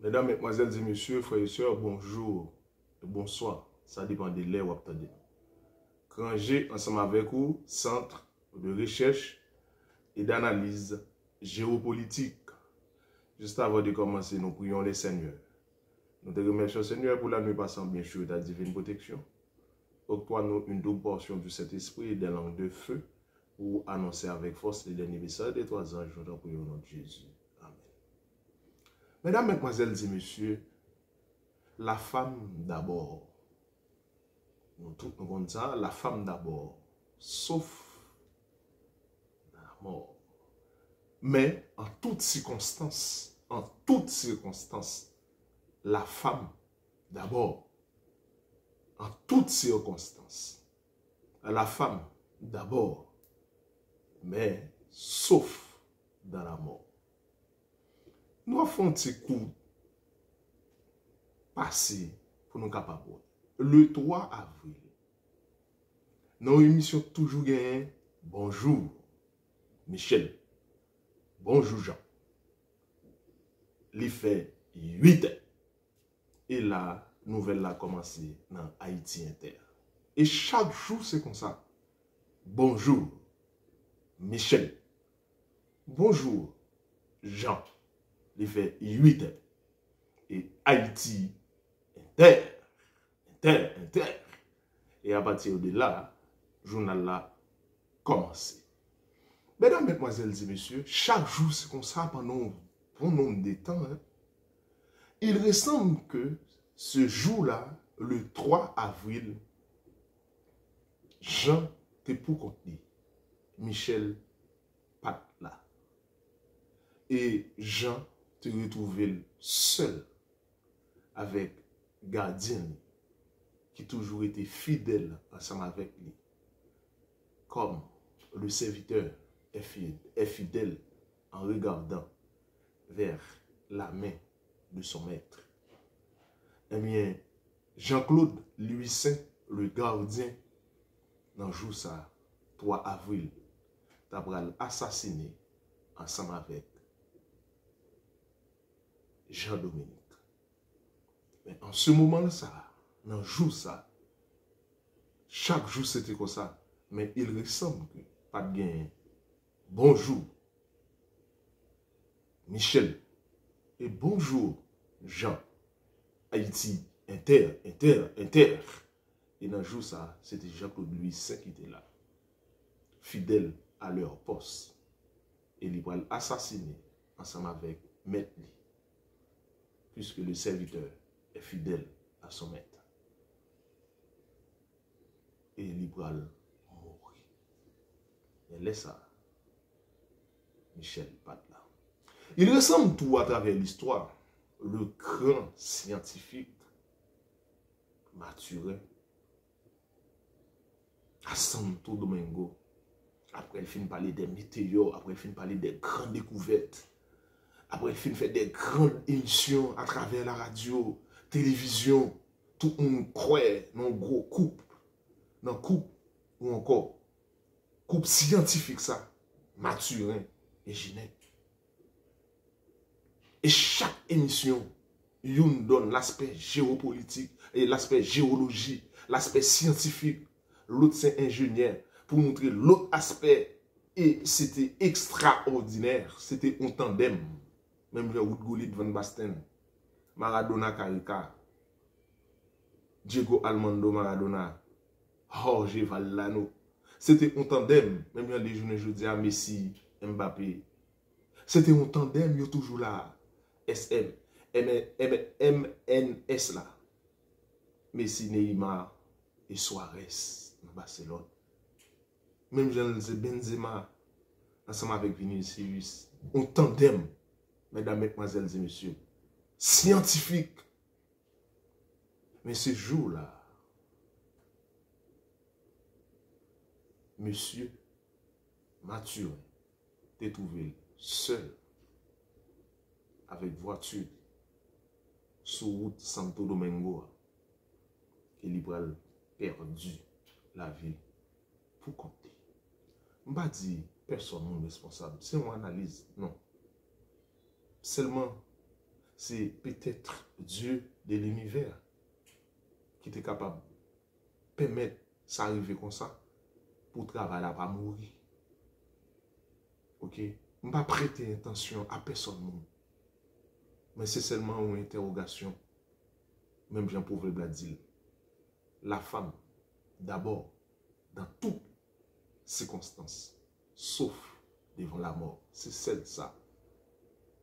Mesdames, Mesdemoiselles et Messieurs, frères et sœurs, bonjour et bonsoir. Ça dépend de l'heure où vous attendez. Granger ensemble avec vous, Centre de recherche et d'analyse géopolitique. Juste avant de commencer, nous prions les Seigneurs. Nous te remercions, Seigneur, pour la nuit passant bien sûr ta divine protection. Octroie-nous une double portion du Saint-Esprit et des langues de feu pour annoncer avec force les derniers messages des trois anges. Nous t'en prions au nom de Jésus. Amen. Mesdames, Mesdemoiselles et Messieurs, la femme d'abord. Nous tout comme ça, la femme d'abord, sauf la mort. Mais en toutes circonstances, la femme d'abord. En toutes circonstances, la femme d'abord, mais sauf dans la mort. Nous avons un petit coup passé pour nous capables. Le 3 avril, nos émissions toujours gagnées. Bonjour Michel, bonjour Jean. Il fait 8 ans. Et la nouvelle a commencé dans Haïti Inter. Et chaque jour, c'est comme ça. Bonjour Michel. Bonjour Jean. Il fait 8 ans. Et Haïti Inter. Et à partir de là, le journal a commencé. Mesdames, Mesdemoiselles et Messieurs, chaque jour, c'est comme ça pendant un bon nombre de temps. Il ressemble que ce jour-là, le 3 avril, Jean te pour contenir. Michel pas là. Et Jean te retrouvé seul avec gardien qui toujours été fidèle ensemble avec lui. Comme le serviteur est fidèle en regardant vers la main de son maître. Eh bien, Jean-Claude Louis Saint, le gardien, dans le jour ça, 3 avril, t'as assassiné ensemble avec Jean-Dominique. Mais en ce moment-là, ça, dans le jour ça, chaque jour c'était comme ça, mais il ressemble que pas de gain. Bonjour Michel et bonjour Jean. Haïti Inter. Et dans le jour ça, c'était Jean-Claude Louis Saint qui était là, fidèle à leur poste. Et il va assassiner ensemble avec maître, puisque le serviteur est fidèle à son maître. Et il va mourir. Et laisse ça, Michel pas là. Il ressemble tout à travers l'histoire. Le grand scientifique Mathurin à Santo Domingo. Après, il finit parler des météores. Après, il finit parler des grandes découvertes. Après, il finit faire des grandes émissions à travers la radio, télévision. Tout le monde croit dans un gros couple. Dans couple ou encore couple scientifique, ça. Mathurin et Ginette. Et chaque émission, il donne l'aspect géopolitique, et l'aspect géologie, l'aspect scientifique. L'autre, c'est ingénieur, pour montrer l'autre aspect. Et c'était extraordinaire. C'était un tandem. Même le Woodgolid Van Basten, Maradona Carica, Diego Armando Maradona, Jorge Valdano. C'était un tandem. Même les jeunes, je dis à Messi, Mbappé. C'était un tandem, il est toujours là. SM, MNS là. Messi, Neymar et Suarez dans Barcelone. Même Jean Benzema, ensemble avec Vinicius. Un tandem, mesdames, mesdemoiselles et messieurs. Scientifique. Mais ce jour-là, monsieur Mathurin t'es trouvé seul avec voiture sur route Santo Domingo et il a perdu la vie pour compter. Je ne vais pas dire personne n'est responsable. C'est une analyse. Non. Seulement, c'est peut-être Dieu de l'univers qui était capable de permettre ça arriver comme ça pour travailler là pas mourir. OK? Je ne vais pas prêter attention à personne. Mais c'est seulement une interrogation. Même Jean-Paul l'a dit. La femme, d'abord, dans toutes circonstances, sauf devant la mort. C'est celle ça.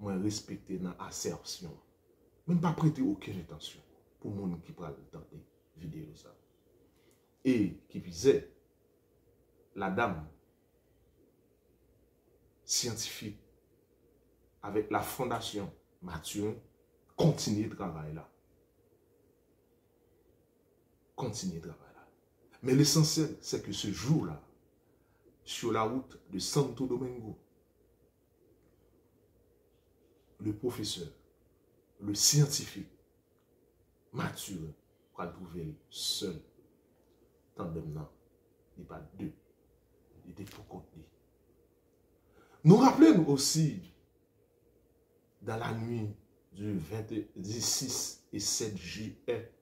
Moi, respecter dans l'assertion. Même pas prêter aucune attention pour les gens qui parlent dans des vidéos. Ça. Et qui disait, la dame scientifique avec la fondation Mathurin continue de travailler là. Continue de travailler là. Mais l'essentiel, c'est que ce jour-là, sur la route de Santo Domingo, le professeur, le scientifique, Mathurin, va trouver seul. Tandem non, il n'y a pas deux. Il était pour compter. Nous rappelons aussi, dans la nuit du 6 et 7 juillet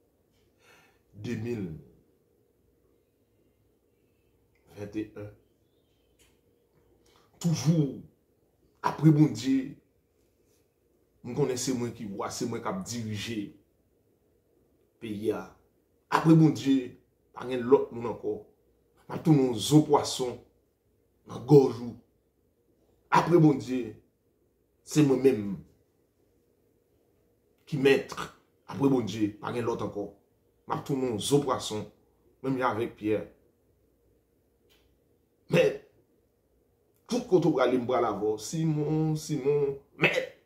2021, toujours, après bon Dieu, nous connaissons moi qui voit, c'est moi qui a dirigé le pays. Après bon Dieu, pas de l'autre monde encore. Pas tous nos eaux poissons, dans gorge. Après bon Dieu, c'est moi-même qui maître. Après bon Dieu, pas de l'autre encore. Pas tous nos eaux poissons, même avec Pierre. Mais, tout quand on va aller me voir là-bas, Simon, mais,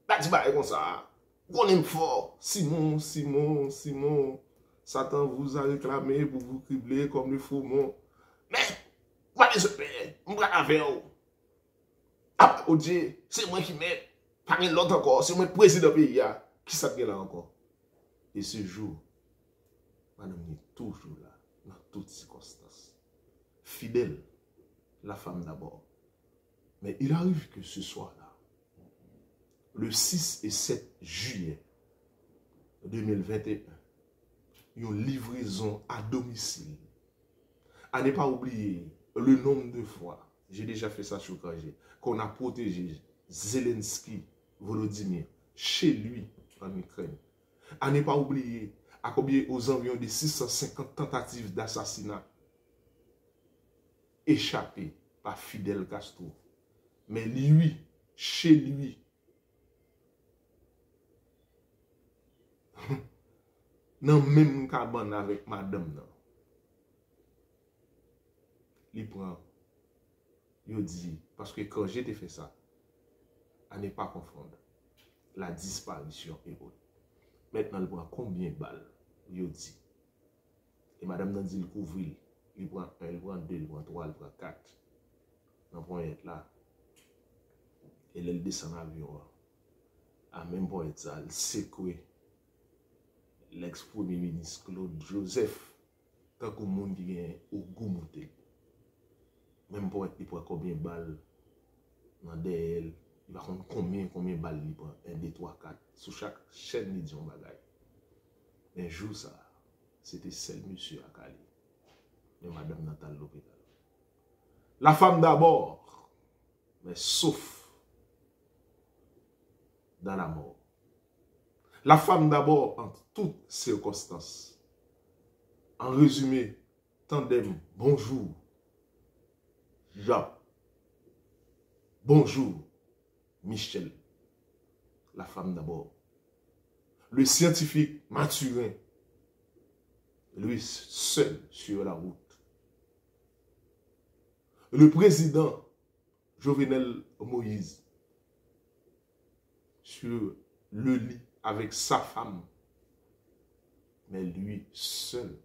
là tu vas comme ça. On aime fort. Simon, Satan vous a réclamé pour vous cribler comme le faux-mont. Mais, moi, je paie, je vais avec vous. Ah, oh Dieu, c'est moi qui mets, pas l'autre encore, c'est moi le président du pays. Qui s'appelle là encore? Et ce jour, madame est toujours là, dans toutes circonstances. Fidèle, la femme d'abord. Mais il arrive que ce soir-là, le 6 et 7 juillet 2021, une livraison à domicile. À ne pas oublier le nombre de fois, j'ai déjà fait ça sur KG, qu'on a protégé Zelensky, Volodymyr, chez lui en Ukraine. À ne pas oublier à combien aux environs de 650 tentatives d'assassinat échappées par Fidel Castro. Mais lui, chez lui, dans le même cabane avec madame, il prend, il dit, parce que quand j'ai fait ça, à ne pas confondre la disparition et autres. Maintenant, il prend combien de balles? Il dit. Et madame nan dit, il couvre, il prend 1, il prend 2, il prend 3, il prend 4. Dans le point là, et elle descend à l'avion. À même point ça, il sécoué l'ex-premier ministre Claude Joseph, tant que le monde qui est au goût monté. Même pour il prend combien de balles dans DL, il va prendre combien de balles il prend, 1, 2, 3, 4, sur chaque chaîne il dit un bagage. Un jour ça, c'était celle monsieur à Cali, mais madame Nathalie l'hôpital. La femme d'abord, mais sauf dans la mort. La femme d'abord en toutes circonstances. En résumé, tandem, bonjour, Jean. Bonjour, Michel. La femme d'abord. Le scientifique Mathurin, lui seul sur la route. Le président Jovenel Moïse sur le lit avec sa femme. Mais lui seul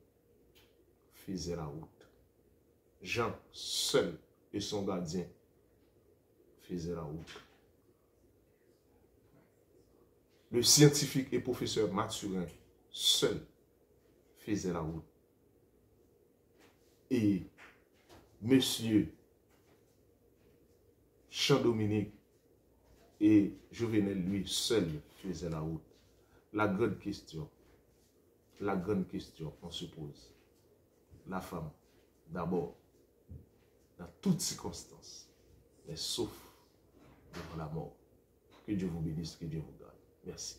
faisait la route. Jean seul et son gardien faisaient la route. Le scientifique et professeur Mathurin seul faisait la route. Et monsieur Jean-Dominique Et Jovenel, lui seul, faisait la route. La grande question on se pose. La femme, d'abord, dans toutes circonstances, mais sauf devant la mort. Que Dieu vous bénisse, que Dieu vous garde. Merci.